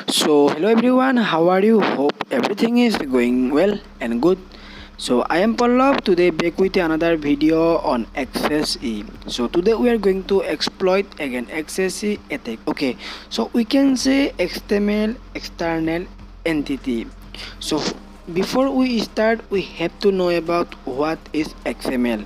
So, hello everyone, how are you? Hope everything is going well and good. So, I am Pallav today back with another video on XSE. So, today we are going to exploit again XSE attack. Okay, so we can say XML external entity. So, before we start, we have to know about what is XML.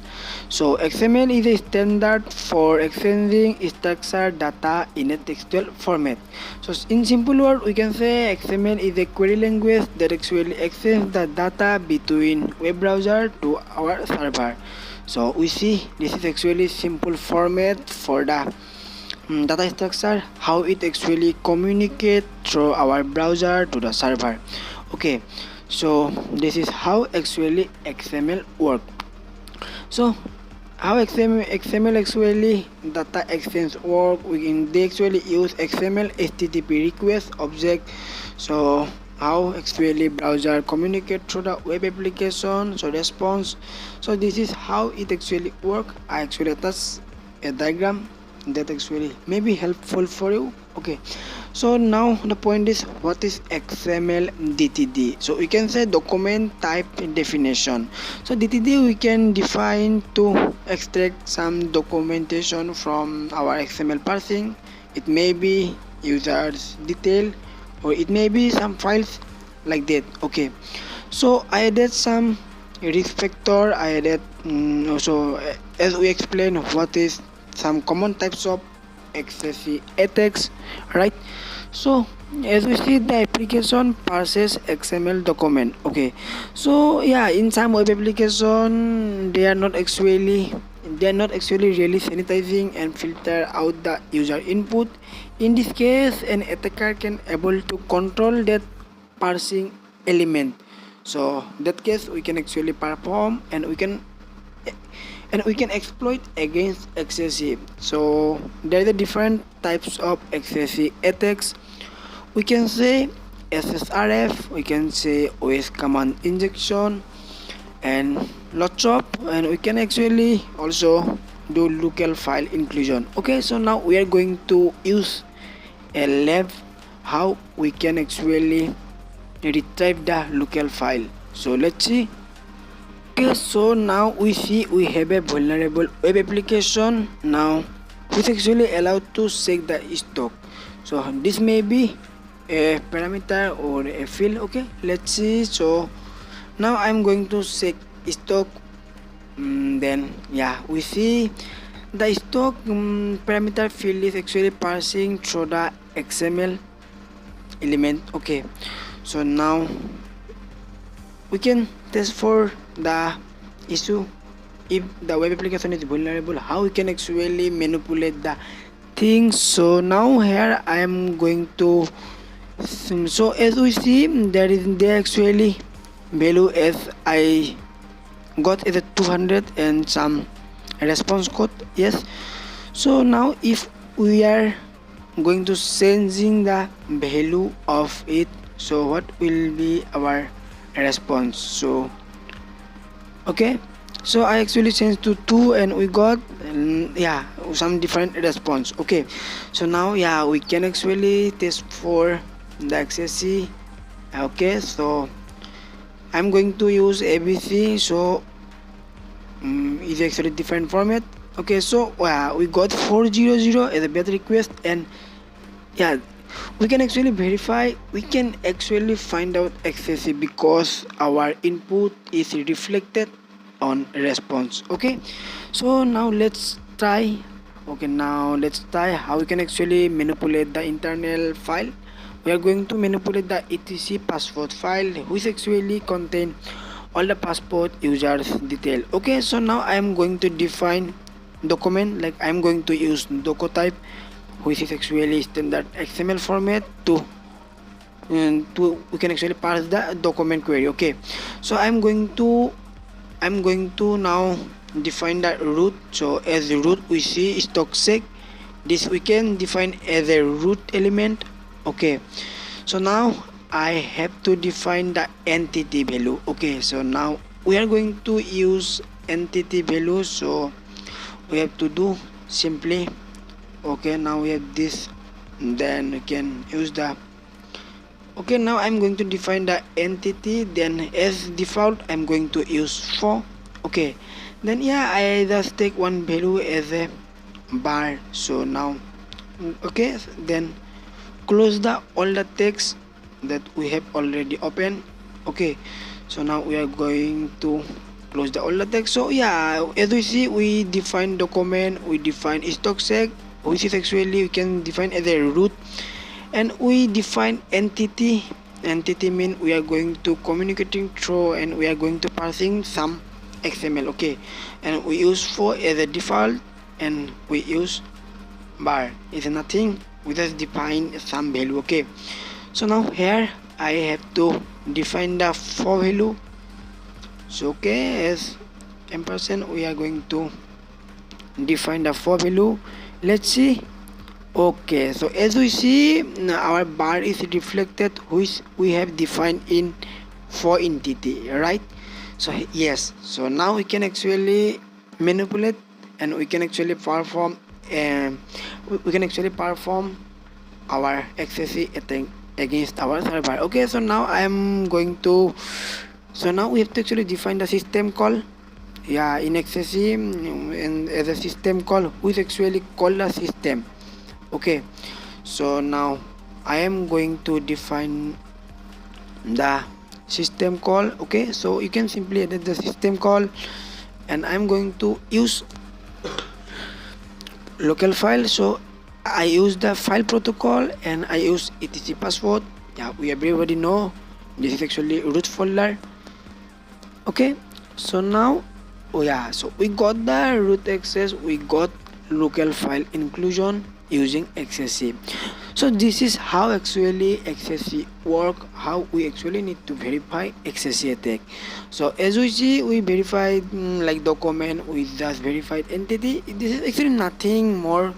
So, XML is a standard for exchanging structured data in a textual format. So, in simple word, we can say XML is a query language that actually exchanges the data between web browser to our server. So, we see this is actually simple format for the data structure, how it actually communicate through our browser to the server. Okay, so this is how actually XML work. So how XML actually data exchange work, they actually use XML HTTP request object. So how actually browser communicate through the web application, so response. So this is how it actually work. I actually attach a diagram that actually may be helpful for you. Okay, so now the point is, what is XML DTD? So we can say document type definition. So DTD we can define to extract some documentation from our XML parsing. It may be users detail, or it may be some files like that. Okay, so I added some risk factor. I added also, as we explain what is some common types of XSE attacks, right? So as we see, the application parses XML document. Okay, so yeah, in some web application they are not actually really sanitizing and filter out the user input. In this case, an attacker can able to control that parsing element. So that case we can actually perform, and we can exploit against XSE. So there are the different types of XSE attacks. We can say SSRF, we can say OS command injection, and lots of, and we can actually also do local file inclusion. Okay, so now we are going to use a lab how we can actually retrieve the local file. So let's see. Okay, so now we see we have a vulnerable web application now, which actually allowed to check the stock. So this may be a parameter or a field. Okay, let's see. So now I'm going to check stock. Then yeah, we see the stock parameter field is actually passing through the XML element. Okay, so now we can test for the issue. If the web application is vulnerable, how we can actually manipulate the things. So now here I am going to, so as we see, there actually value as I got is a 200 and some response code. Yes, so now if we are going to changing the value of it, so what will be our response? So okay, so I actually changed to 2 and we got yeah, some different response. Okay, so now yeah, we can actually test for the XSE. Okay, so I'm going to use ABC. So it's actually different format. Okay, so we got 400 as a beta request, and yeah, we can actually verify, we can actually find out XSE because our input is reflected on response. Okay, so now let's try. Okay, now let's try how we can actually manipulate the internal file. We are going to manipulate the etc passport file, which actually contain all the passport users detail. Okay, so now I am going to define document, like I am going to use doco type, which is actually standard XML format to we can actually parse the document query. Okay, so I'm going to now define the root. So as the root we see is toxic, this we can define as a root element. Okay, so now I have to define the entity value. Okay, so now we are going to use entity value. So we have to do simply, okay, now we have this, then we can use the Okay, now I'm going to define the entity, then as default I'm going to use for. Okay, then yeah, I just take one value as a bar. So now, okay, then close the all the text that we have already opened. Okay, so now we are going to close the all the text. So yeah, as we see, we define document, we define stock seg, which is actually we can define as a root, and we define entity. Entity mean we are going to communicating through, and we are going to parsing some XML. Okay, and we use for as a default, and we use bar is nothing, we just define some value. Okay, so now here I have to define the for value. So okay, as ampersand we are going to define the for value. Let's see. Okay, so as we see, our bar is reflected which we have defined in for entity, right? So yes, so now we can actually manipulate, and we can actually perform our XXE attack against our server. Okay, so now I'm going to, so now we have to actually define the system call. Yeah, in XXE, and as a system call which actually call the system. Okay, so now I am going to define the system call. Okay, so you can simply edit the system call, and I'm going to use local file. So I use the file protocol, and I use etc password. Yeah, we everybody know this is actually root folder. Okay, so now, oh yeah, so we got the root access, we got local file inclusion using XXE. So this is how actually XXE work, how we actually need to verify XXE attack. So as we see, we verified like document with just verified entity. This is actually nothing more.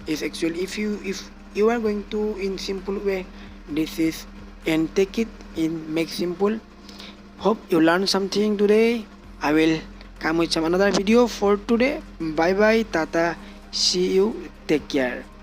Is actually if you are going to in simple way, this is, and take it in make simple. Hope you learned something today. I will come with some another video for today. Bye bye, tata, see you, take care.